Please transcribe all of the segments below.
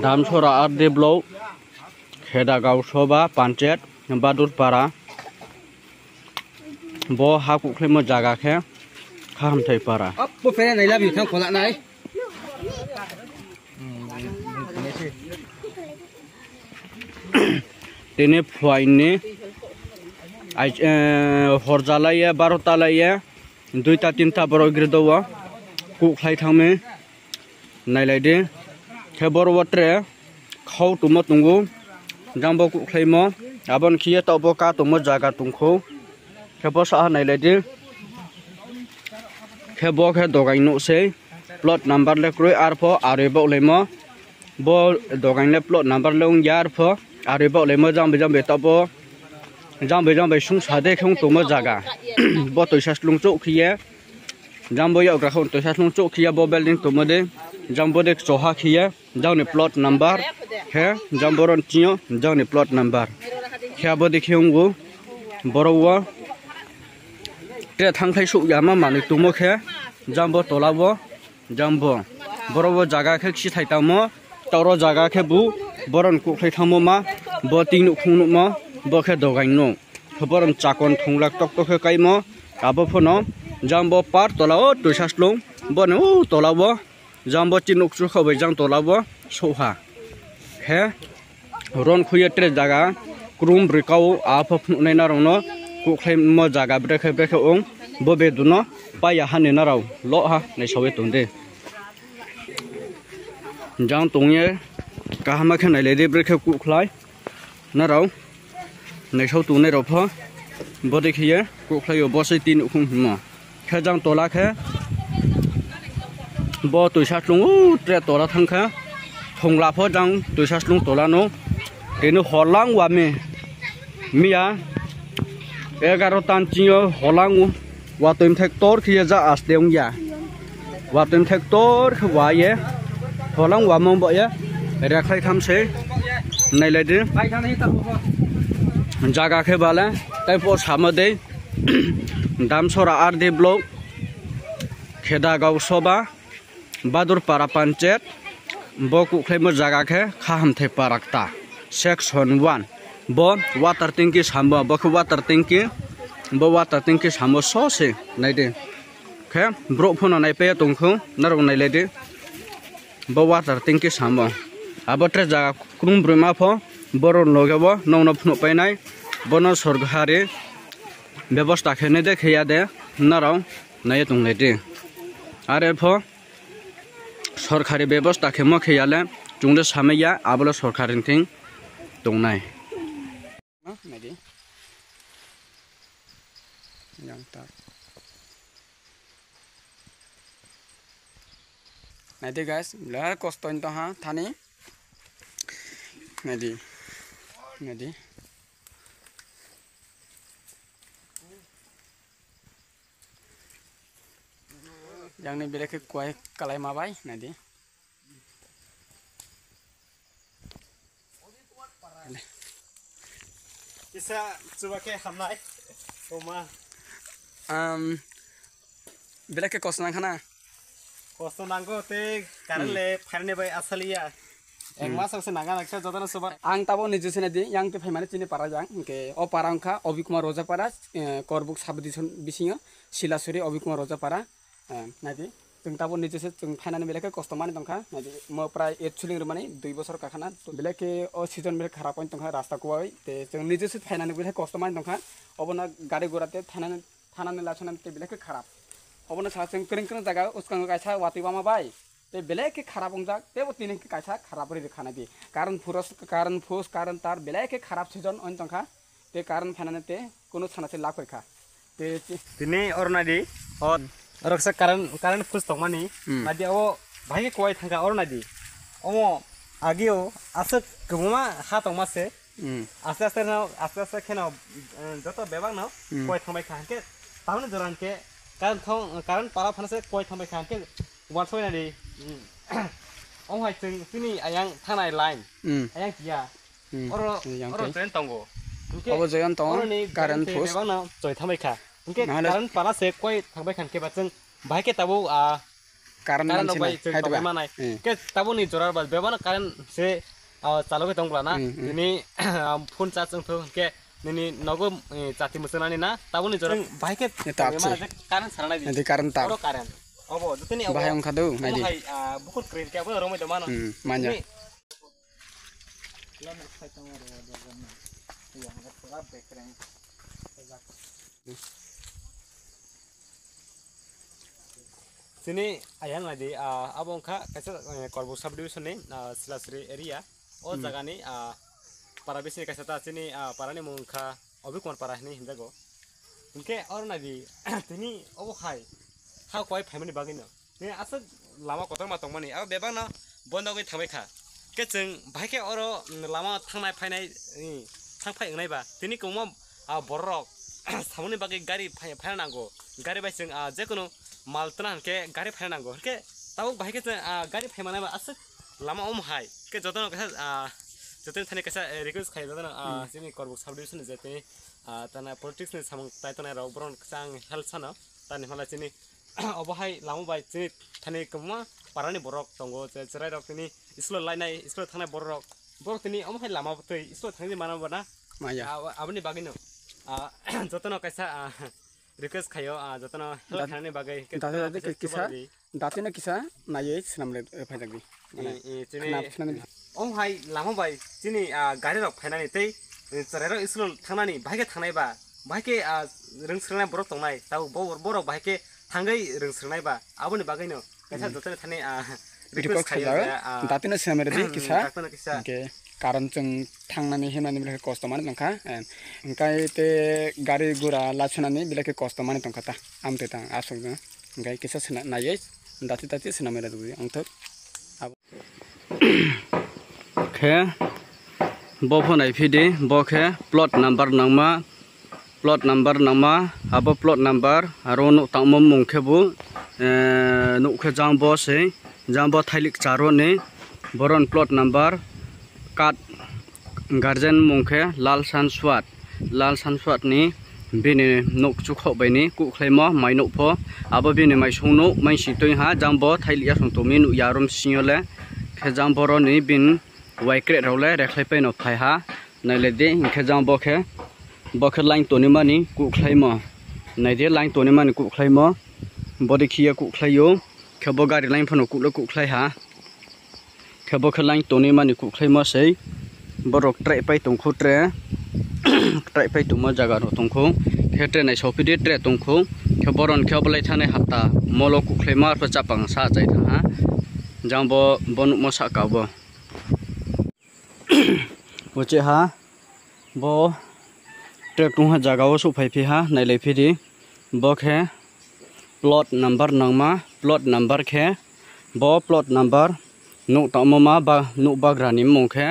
Damsora ar de blow Khedagaw soba panchet Badurpara bo ha kuklemo jaga khe kham thai para bố phê này làm gì theo còn lại này tene phuaine ai horjalaiya 12 talaiya 2 ta 3 ta boro gridowa kuklai thangme nailai khebor watre khau tumo tungu jambo kuklaimo abon khiye tobo ka tumo jaga tungkho khebo sa nailai khebo khe dogai no se plot number le kroi arpho arebo lemo bo dogai le plot number long yar pho arebo lemo jambe tobo jambe sung sade khong tumo jaga bo toisa slung chok khiye jambo ya gra khon toisa slung chok khiye bo building tumo de jambo de soha khiye jawni plot number he jamboron tiyo jawni plot number khabo de khiongo borowa te thangthai su yama mani tumo khe jambo tolabo jambo borowo jaga khe khi thaitamo toro jaga khe bu boron kuklai thamo ma bo tingnu khungnu ma bo khe dogaino boron chakon thunglak tok tok khe kaimo abo phono jambo par tolao tuisaslung bono tolabo jambo chinuk chu khobai jang tolabo soha he ron khuye tre jaga krum brikau apho phunai na rongno kuklai mo jaga brekhe ong bobe duno paya hane na raw lo ha nei sowe tunde jang tungye kahama khe nai le brekhe kuklai na raw nei so tu nei ro pho bode khiye kuklai bo sei tin khung mo khe jang tola khe bo tuisa slung tre tola thangkha thongla pho jang tuisa slung tola no tenu holang wa me mia 11 tan chiyo holang wa tum thektor khiya ja asteung ya wa tum thektor khwa ye holang wa mong bo ye rekhai tham se nai le de jaga khe bala tai po samade Damsora ar de block Khedagaw soba Badurpara panchet bo kuklaimo jaga khe khaham thai parakta section 1 bo water tanki sambo bo water tanki sambo so se naide khe bro phono nai pe tongkho narong nai lede bo water tanki sambo abotre jaga krum brema pho boron logebo nongno phno painai bono sorghare ব্যবস্থা খেনে দে খেয়া দে নারাও নাই তংলে দে আরে ফ সরকারি ব্যবস্থা খেমো খেয়ালে চুংলে সামেয়া আবলো সরকারিন thing তংনাই নাইদি জানতা নাইদি guys লার কষ্টন তো হা Thani নাইদি yang ni bila ke kuai kalai mabai nanti Isa coba ke hamlai Toma bila ke kosnang khana nangko te karan le pharne bai asalia ek mas se nanga naksa jodana soba ang tabo niju sene di yang te phaimane chini para jang ke o parangkha Obikumar Rojapara korbuk sabdison bisinga silasuri Obikumar Rojapara nanti जों ताबो निजेसे जों final बेलेके कष्ट माने दंखा नादि म प्राय 8 सुलिंग माने 2 बছर काखाना बेलेके ओ season बेले खराब पॉइंट दंखा रास्ता कोय ते जों निजेसे फाइनाल बेले कष्ट माने दंखा अबना गाड़ी गोराते थाना ने लाछन ते बेलेके खराब अबना सा जों करिं करिं जागा उसकांग कायसा वातिबा मा बाय ते बेलेके खराब अंजा ते वो तीन के कायसा खराब रे खाना दि कारण फुस कारण तार बेलेके खराब सीजन अन दंखा ते कारण फाइनाल ते कोनो सानासे लाख खा ते तिनी और नादि और रक्षा कारण फुस तो मानी नादि ओ भाई कोई थांगा और नादि ओमो आगियो आसे गमा हा तो मासे आस्ते खेना जतो बेबां न कोई थमाय खानके तावने जरान के कारण पारा फानसे कोई थमाय खानके वन सोय नादि ओम हाय जों तिनी आयां थानाय लाइन आयां किया और ट्रेन तंगो अब जयन तो कारण फुस बेबां न जय थमाय खा उनके कारण पाला से कोई थांबाय खानके बाजों भाई के Tabo karan no bai chung tong manai ke taboni jorar bas bebana karan se chaloge tongla na ini phone charge chung thong ke nini nogo chati musanani na taboni jorar bai ke karan sarana di karan ta karan obo jutini obo bahayong khadu ngai di bukur krin ke abo romai domana manja sini ayang lagi abang kah kaca korbo subdivision ni Silasri area oh jaga ni para bisnis kaca ta sini para ni mungka obi kon para ni hindago mungkin orang lagi sini oh hai how kau family bagino ni asal lama kotor matong mani apa bebang na bondok ni thamai kah keceng baik ke orang lama thangnai fainai thang fai ngai ba sini kamu borok samuni bagi gari fai nanggo gari bai seng jekono maltran ke gari fai nanggo ke tahu baik ke gari fai mana ba asal lama hai ke jodoh jodoh thani kasa request khai jodoh sini korbo subdivision jete tanah politics ni samung tai tanah robron sang health sana tani malah sini obahai lama bai sini thani kamu parani borok tonggo cerai rok ini islo lainai islo thangnai borok tini obahai lama betul islo thangni mana bana maya abani bagino jotono kaisa request khayo jotono thangni bagai datena kisa naye sinamle phaidagi chini hai lama bai chini gari rok phainani tei cerai rok islo thangnani baike thangnai ba baike rengsrnai borok tongnai tau borok baike thangai rengsrnai ba abani bagino kaisa jotono thani request khayo datena sinamle di kisa okay karan chung thangnani hemani bilake cost mani tongkha engkai te gari gura lachunani bilake cost mani tongkha ta amte ta asok engkai kisa sena naye dati sena mera dubi angthok khe bo phonai phidi bo khe plot number nangma abo plot number aro no tangmo mungkhe bu no khe jangbo thailik charo ni boron plot number kat guardian mungkhe lal san swat ni bini nok chukho baini ku khlaimo mai no pho abo bini mai songno mai sitoi ha jangbo thailia songtomi nu yarom siole khe jangbo ro ni bin waikre role rekhlai pai no phai ha naile de khe jangbo khe bokhe line toni mani ku khlaimo naide line toni mani ku khlaimo bodi khia ku khlaio khebo gari line phono ku lo ku khlai ha khebo khe line toni mani ku khlaimo sei borok trai pai tongkho tre trai pai tuma jaga ro tongkho khe tre nai sopide tre tongkho khe boron khe bolai thane hatta molo ku khlaima fa chapang sa jai tha ha jangbo bonu mo sa kabo oche ha bo tre tungha jaga o su phai phi ha nai lai phi di bo khe plot number nangma plot number khe bo plot number no tamama ba no bagrani mongkhe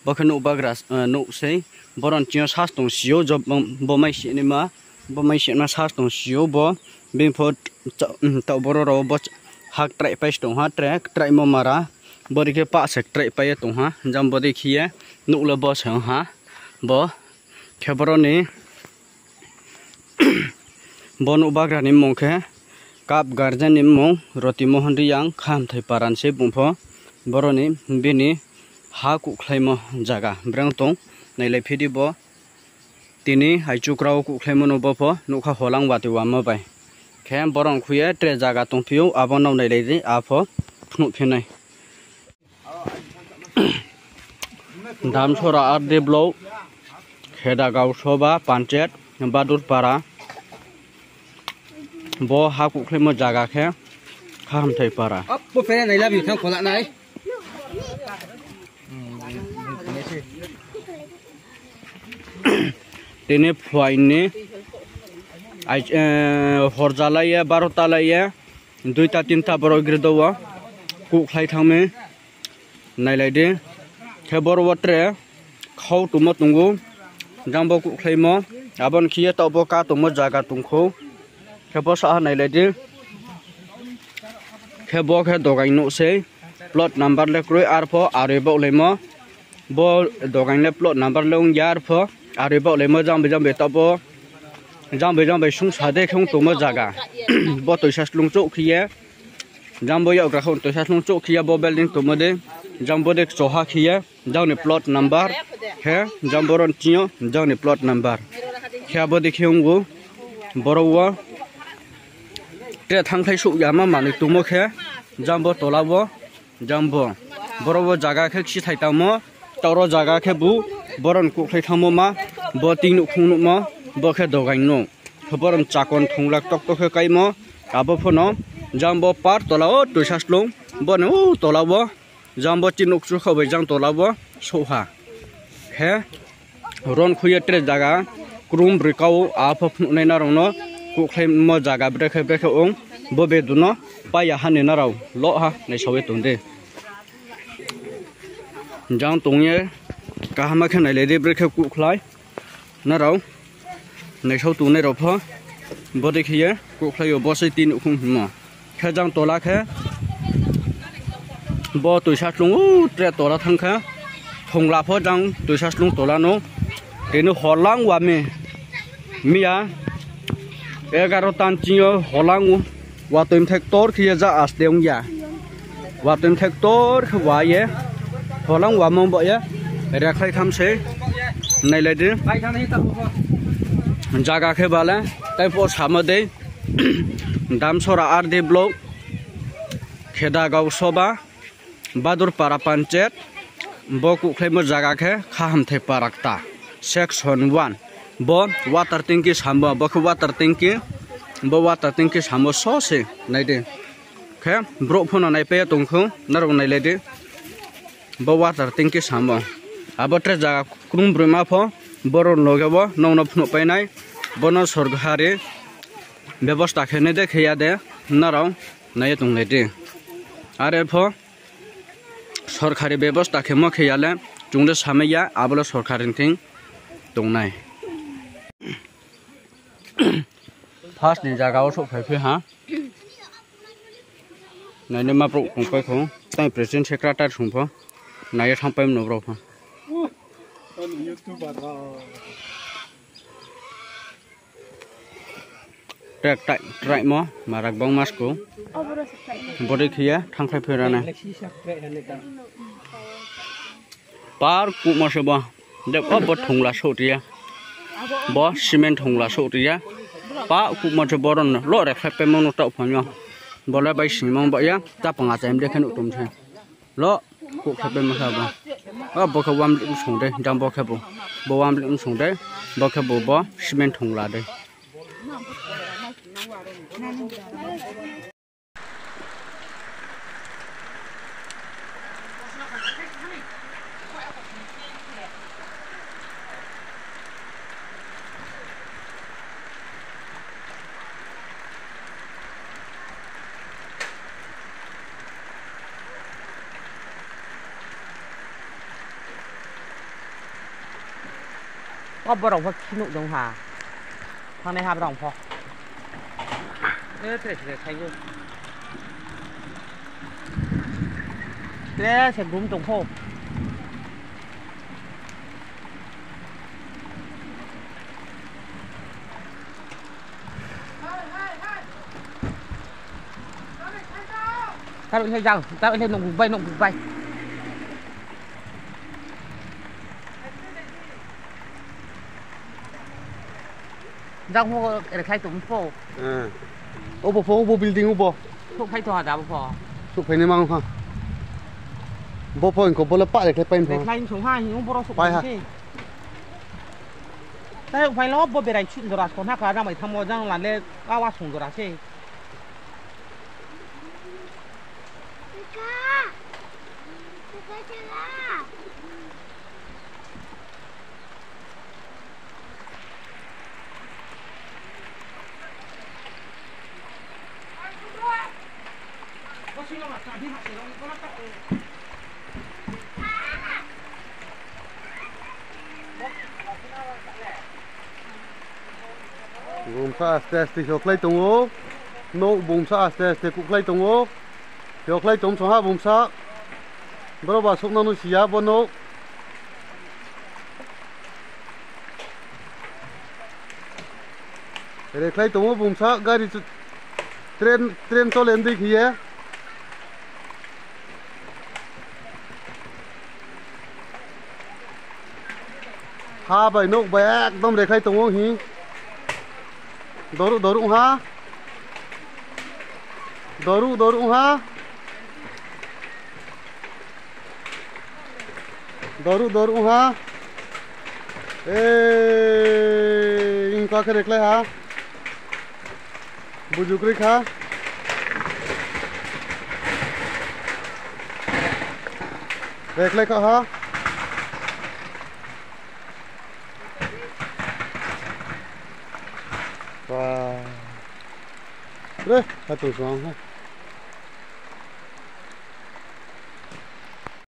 bokhe no bagra no sei boron chio sas tong sio job bo mai sina sas tong sio bo bimphot ta boro ro bo hak trai pai tong ha track trai mo mara bori ke pa sek trai pai tong ha jam bodi khie no le bo sa ha bo kheboroni bo no bagrani mongkhe kap guardian ni mong roti mohan riyang kham thai paran se bungpho boroni bini ha ku khlaimo jaga brang tong nailai phidi bo tini haichukrao ku khlaimo no bo pho nokha holang wati wa ma bai khem borong khuye tre jaga tong phiu abon nau nailai ji a pho phnu phinai dam chora ar develop kheda gaw soba panchet badur para bo ha ku khlaimo jaga khe kham thai para bo fere nai labi thang khola nai tene phuaine ai horjalaiya 12 talaiya 2 ta 3 ta boro gridowa ku khlai thangme nailai khebor watre khau tumo tungu jambo ku khlaimo abon khiye tobo ka tumo jaga tungkho khebo sa nailai de khebo khe dogai no sei plot number le kroi arpho arebo lemo bo dogai le plot number long yar pho arebo lemo jambe tobo jambe sung sade khong tumo jaga bo toisas lungcho khiye jambo ya gra khon to sa lung chok khia bo building to mode jambo dek soha khia jaw ni plot number he jambo ron chio jaw ni plot number khia bo dekhiung go borowa tre thang khai su ya ma mani tumo khe jambo tolabo jambo borowa jaga khe khi thai tamo toro jaga khe bu boron ku khai thamo ma bo ting nu khung nu ma bo khe dogain no boron chakon thunglak tok tok khe kai mo abo phono jambo par tolao tuisaslung bo no tolabo jambo chinuk chu khobai jang tolabo soha he ron khuye tre jaga krum brikau apha phunai na rongno ku khai mo jaga breke ong bo be duno pa ya han na raw lo ha nei sowe tunde jang tungye ka hama khe nai le de breke ku khlai na raw nei so tu nei ro pho bo dekhiye ku khlai bo sei tin khung mo khe jang tola khe bo tuisa tlung tre tola thang kha thongla pho jang tuisa tlung tola no tenu holang wa me mia 11 tan chio holang wa tum thektor khia ja as deung ya wa tum thektor khwa ye holang wa mong bo ye ra khai tham se nai le de jaga khe bala tai po samade dam sora ar de blok kheda gaw soba badur para panchet boku khlemo jaga khe khaham the parakta section 1 bo water tanki sambo bo water tanki sambo so se nai de khe bro phono nai pe tongkhu narong nai le de bo water tanki sambo abo tre jaga krum brima pho boron logebo nongno phno painai bono sorghari ব্যবস্থা খেনে দে খেয়া দে নারাও নাই তংলে দে আরে ফ সরকারি ব্যবস্থা খেমো খেয়ালে তুংলে সামেয়া আবল সরকারিন thing তংনাই first नि জায়গাও সব ফাইফে হা নাইনে মা প্রো কংপাই খং তাই প্রেসিডেন্ট সেক্রেটারি সুংফ নাইয়ে থামপাই নব্রো ফ trek trek mo marak bong mas ko body khia thang khai phera na par ku mo se ba de ko bot thungla sotia bo cement thungla sotia pa ku mo se boron lo re khai pe mo no tau phang yo bola bai simong ba ya ta panga chaim de khan utum the lo ku khai pe ma sa ba a bo kha wam li sung de jam bo kha bo wam li sung de bo kha bo cement thungla de có bờ rồng phát nụ đồng hà thằng này hai bờ rồng phò thế để thay luôn thế sẽ gúm tổng phô ta bị thay răng ta bị thay nụng cục bay răng phô để khai tổng phô ô bộ building ô bộ phô khai thỏa đá phô sụp phải nên mang không bộ phô có bộ là pạ để khai pen để khai số 2 nhưng bộ sụp phải thế phải lo bộ bề này chuyện rồi còn hắc ra mày tham mô răng là lên cao quá sùng rồi chứ Bùng sa test học lấy tung ô, nô bùng sa test cục lấy tung ô, học lấy tung số 2 bùng sa, bữa bà súc nó xìa bữa nô, để lấy tung ô bùng sa, gari train cho lên đi kia, ha bai nok bai ekdom rekhai tongo hi doru ha doru ha doru ha ingka ke reklai ha bujukrik ha reklai ka ha wah re satu suang ha